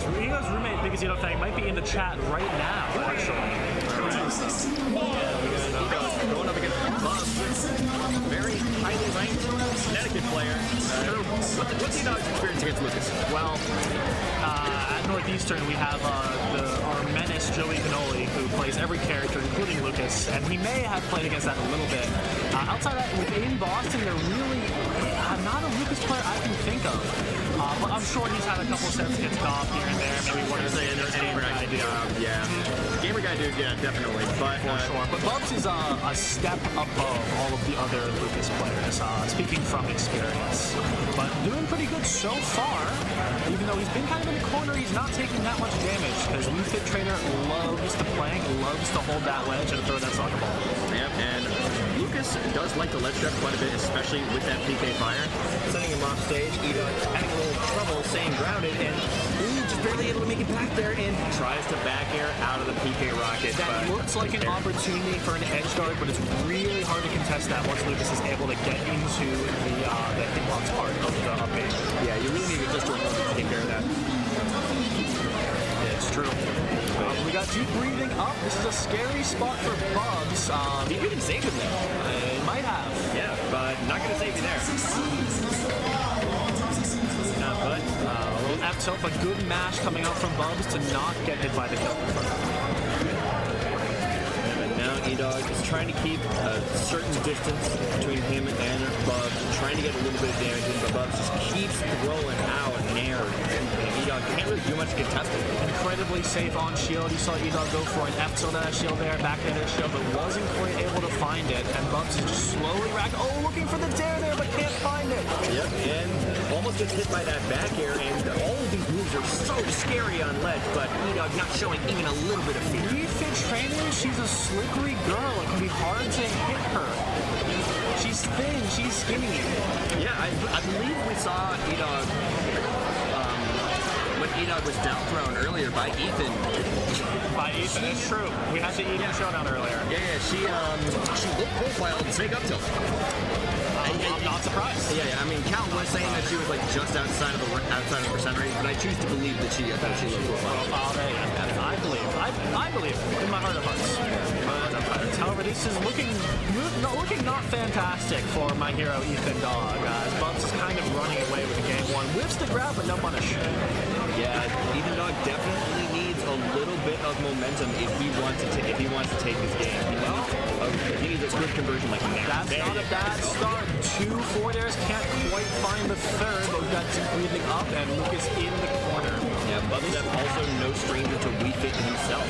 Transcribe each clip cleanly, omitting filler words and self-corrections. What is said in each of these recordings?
Yes, Reno's roommate, Biggest Edo Thing, might be in the chat right now, actually. Going up against Bubbs, very highly ranked Connecticut player. What's E-Dog's experience against Lucas? Well, at Northeastern, we have our menace, Joey Cannoli, who plays every character, including Lucas, and he may have played against that a little bit. Outside that, within Boston, they're really not a Lucas player I can think of. But I'm sure he's had a couple sets against Bob here and there. Maybe one or two against Gamer Guy Dude. Yeah. Gamer Guy Dude, yeah, definitely. But for sure. But Bubbs is a step above all of the other Lucas players, speaking from experience. But doing pretty good so far. Even though he's been kind of in the corner, he's not taking that much damage because Wii Fit Trader loves to plank, loves to hold that ledge and throw that soccer ball. Yep, and Lucas does like the ledge trap quite a bit, especially with that PK fire. Setting him off stage, E-Dog having a little trouble staying grounded, and just barely able to make it back there and tries to back air out of the PK rocket. That looks like an opportunity for an edge guard, but it's really hard to contest that once Lucas is able to get into the hitbox part of the up air. Yeah, you really need just a moment to take care of that. It's true. We got deep breathing up. This is a scary spot for Bubbs. He couldn't save him there. It might have. Yeah, but not going to save you there. But a little F-tilt, but good mash coming out from Bubbs to not get hit by the kill. Now E-Dog is trying to keep a certain distance between him and Bubbs, trying to get a little bit of damage in, but Bubbs just keeps throwing out Nair. E-Dog can't really do much to contest it. Incredibly safe on shield. You saw E-Dog go for an F-tilt at a shield there, back at a shield, but wasn't quite able to find it. And Bubbs is just slowly looking for the dare there, but can't find it. Yep, and almost gets hit by that back air, and all of these moves are so scary on ledge, but E-Dog not showing even a little bit of fear. Wii Fit Trainer, she's a slippery girl. It can be hard to hit her. She's thin, she's skinny. Yeah, I believe we saw E-Dog when E-Dog was down thrown earlier by Ethan. By Ethan, it's true. We had the Ethan showdown earlier. Yeah, she looked profiled to take up tilt. I'm not surprised. Yeah, I mean, Cal was saying that she was like just outside of the percent range, but I choose to believe that she looked profiled. I believe in my heart of hearts. However, this is looking not fantastic for my hero Ethan Dog. Bubbs is kind of running away with the game one. Whips the grab, but no punish. Yeah, Ethan Dog definitely needs a little bit of momentum if he wants to take this game. He needs a good conversion like that. That's not a bad start. 2 forwarders, can't quite find the third, but we've got deep breathing up and Lucas in the corner. Yeah, Bubbs is also no stranger to Wii Fit himself,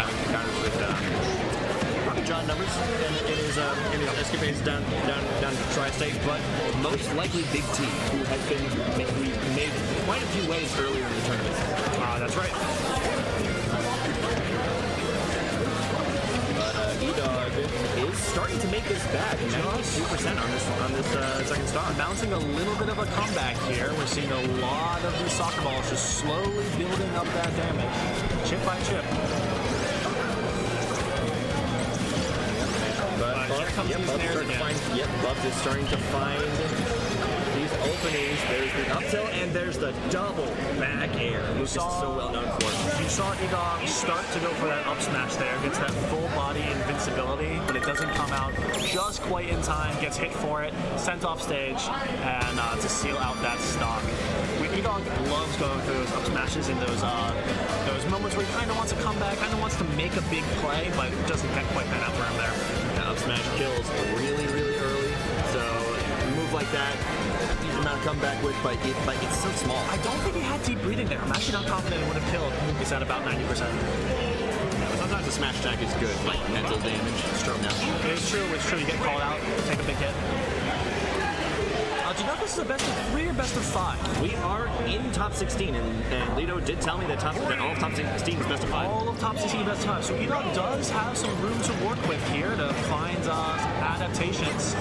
having encounters with John numbers in his escapades down Tri-State, but most likely Big T, who has been made quite a few waves earlier in the tournament. That's right. But E-Dog is starting to make this back. 92% on this second stock. Mounting a little bit of a comeback here. We're seeing a lot of these soccer balls just slowly building up that damage, chip by chip. Here comes Bubbs is starting to find these openings. There's the up tilt and there's the double back air. Lucas is so well known for it. You saw E-Dog start to go for that up smash there. Gets that full body invincibility, but it doesn't come out just quite in time. Gets hit for it, sent off stage, and to seal out that stock. E-Dog loves going for those up smashes in those moments where he kind of wants to come back, kind of wants to make a big play, but doesn't quite pan out for him there. Up smash kills really, really early. So a move like that, easy amount to come back with, but it's so small. I don't think he had deep breathing there. I'm actually not confident it would have killed Lucas at about 90%. Sometimes a smash attack is good, like mental damage. It's true. It's true. You get called out, take a big hit. Do you know if this is a best of 3 or best of 5? We are in top 16, and Lido did tell me that all of top 16 is best of 5. All of top 16 is best of 5. So E-Dog does have some room to work with here to find some adaptations.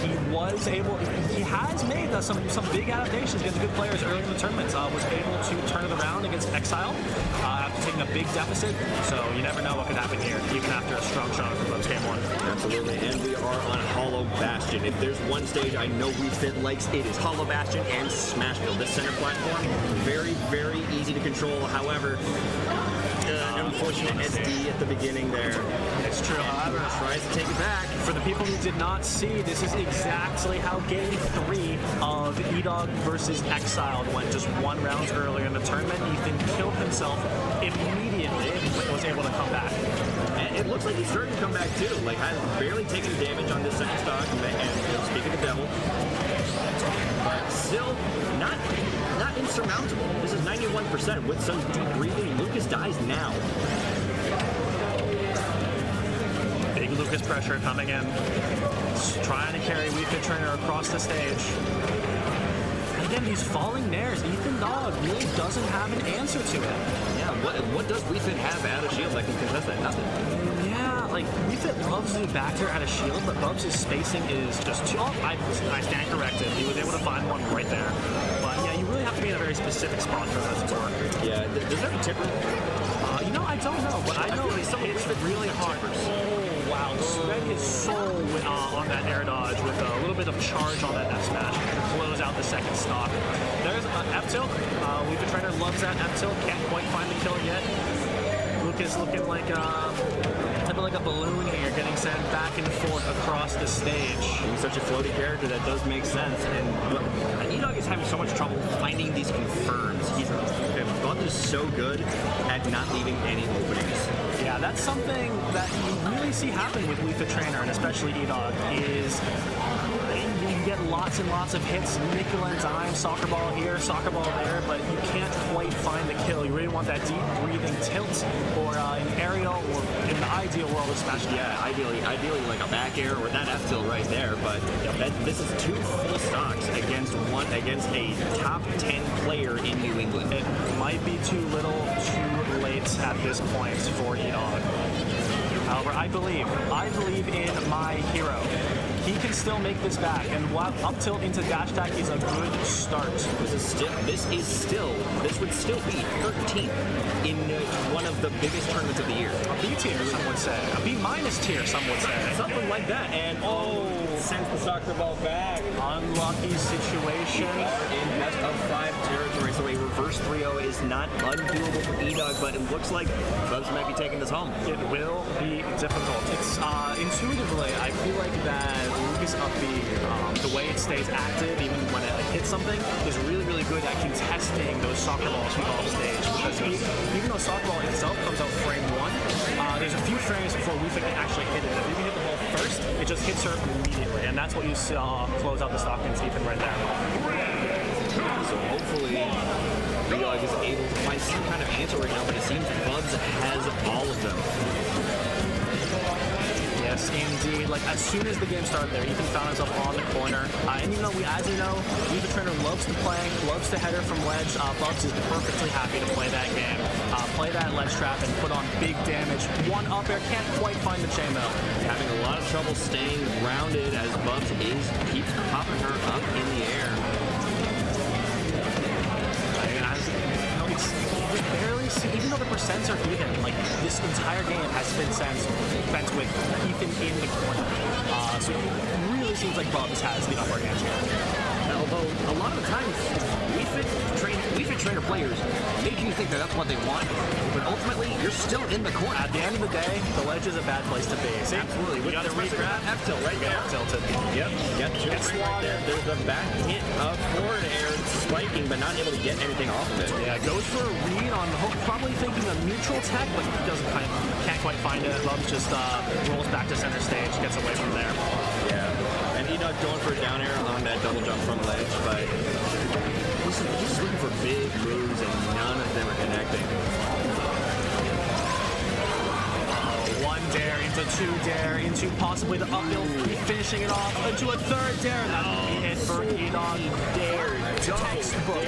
He he has made some big adaptations against good players early in the tournaments. Was able to turn it around against Exile after taking a big deficit. So you never know what could happen here, even after a strong shot from Bubbs game 1. Absolutely, and we are on Hollow Bastion. If there's one stage I know WeFit likes, it is Hollow Bastion and Smashville. This center platform, very, very easy to control. However, unfortunate SD at the beginning there. It's true. However, tries to take it back. For the people who did not see, this is exactly how Game 3 of EDD versus Exiled went. Just 1 round earlier in the tournament. Ethan killed himself immediately and was able to come back. And it looks like he's starting to come back too. Like, has barely taken damage on this second stock. And speaking of the devil, but still not insurmountable. This is 91% with some deep breathing. Lucas dies now. Big Lucas pressure coming in. Trying to carry WeFit Trainer across the stage. Again, these falling nairs, Ethan Dog really doesn't have an answer to it. Yeah, what does WeFit have out of shield that can contest that? Nothing. Yeah, like WeFit loves to back there out of shield, but Bubbs' spacing is just too. Oh, I stand corrected. He was able to find one right there. But yeah, you really have to be in a very specific spot for that to work. Yeah, does that have a tipper? I don't know, but I know it's really hard. Oh, wow. The spec is so on that air dodge with a little bit of charge on that F smash to close out the second stock. There's an F tilt. WeFit Trainer loves that F tilt. Can't quite find the kill yet. Lucas looking like a balloon here, getting sent back and forth across the stage. He's such a floaty character that does make sense. And EDD is having so much trouble finding these confirms. Bubbs is so good at not leaving any openings. Yeah, that's something that you really see happen with WeFit Trainer, and especially EDD, is you get lots and lots of hits, nickel and dime, soccer ball here, soccer ball there, but you can't quite find the kill. You really want that deep breathing tilt, or an aerial, or in the ideal world, a smash. Yeah, ideally like a back air or that F tilt right there. But this is 2 full stocks against a top 10 player in New England. It might be too little, too late at this point for EDD. However, I believe in my hero. He can still make this back, and while up tilt into dash attack is a good start. This would still be 13th in one of the biggest tournaments of the year. A B tier, some would say. A B minus tier, some would say. Something like that. And sends the soccer ball back. Unlucky situation. In best of 5 territory, so a reverse 3-0 is not undoable for EDD, but it looks like Bubbs might be taking this home. It will be difficult. It's intuitively, I feel like that Lucas up the way it stays active, even when it hits something, is really, really good at contesting those soccer balls from off stage. Because even though soccer ball itself comes out frame 1, there's a few frames before WeFit can actually hit it. If you can hit the ball first, it just hits her immediately, and that's what you saw close out the stock against Ethan right there. So hopefully EDD is able to find some kind of answer right now, but it seems Bubbs has all of them. Yes, indeed. Like, as soon as the game started there, Ethan found himself on the corner. And even though as you know, WeFit Trainer loves to plank, loves to header from ledge, Bubbs is perfectly happy to play that game. Play that ledge trap and put on big damage. One up air, can't quite find the chainmail. Having a lot of trouble staying grounded as Bubbs keeps popping her up in the air. Even though the percents are even, like, this entire game has been spent with Ethan in the corner. So it really seems like Bubbs has the upper hand here. Although a lot of the times, WeFit Trainer players make you think that that's what they want, but ultimately you're still in the corner. At the end of the day, the ledge is a bad place to be. See? Absolutely. We got to re-grab F tilt right there. Tilted. Yep. Get swatted. Right there. There's the back hit of forward air spiking, but not able to get anything off of it. Yeah, goes for a read on hook, probably thinking a neutral tech, but can't quite find it. Bubbs just rolls back to center stage, gets away from there. Yeah. And EDD going for a down air on that double jump from ledge, but he's just looking for big moves, and none of them are connecting. One dare into 2 dare into possibly the uphill, finishing it off into a 3rd dare. That'll be it for EDD. Dare, textbook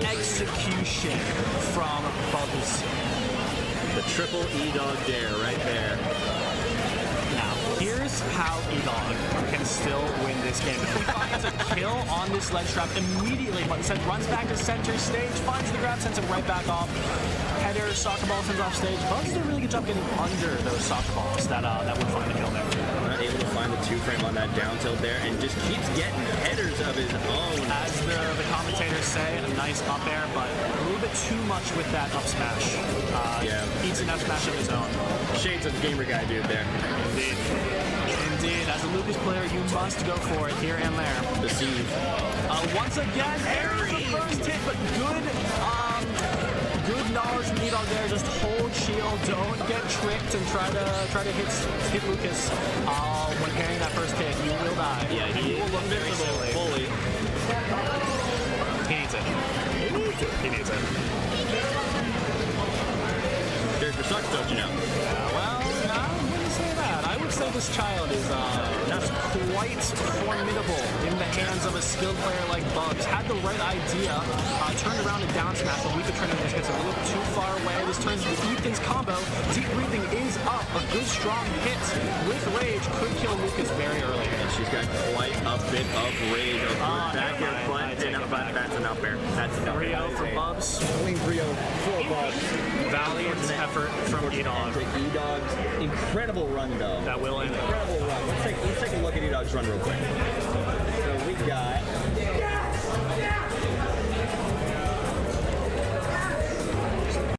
execution from Bubbs. The triple EDD dare right there. Now, Here's how E-Dog can still win this game. If he finds a kill on this ledge trap immediately, but instead runs back to center stage, finds the grab, sends him right back off. Header, soccer ball sends off stage. Bubbs did a really good job getting under those soccer balls that would find the kill there. Not able to find the 2-frame on that down tilt there, and just keeps getting headers of his own. As the commentators say, a nice up air, but a little bit too much with that up smash. Eats an up smash of his own. Shades of gamer guy dude there. Indeed. Indeed. As a Lucas player, you must go for it here and there. Deceive. Once again, Aries the first hit, but good knowledge from E-Dog there. Just hold shield, don't get tricked, and try to hit Lucas. When carrying that first hit, you will die. Yeah, he will look very silly. Fully. He needs it. He needs it. Character sucks, don't you know? Well, I wouldn't say that. I would say this child is quite formidable in the hands of a skilled player like Bubbs. Had the right idea, turned around and down smash, but Weaker Trend just gets a little too far away. This turns into Ethan's combo. Deep breathing is up. A good strong hit with rage could kill Lucas very early. And she's got quite a bit of rage over back air, but that's an up air. That's an up air. 3-0 for Bubbs. Clean 3-0 for Bubbs. Valiant effort from E-Dog. E-Dog's incredible run, though. That will end. Incredible run. Let's take a look at E-Dog's run real quick.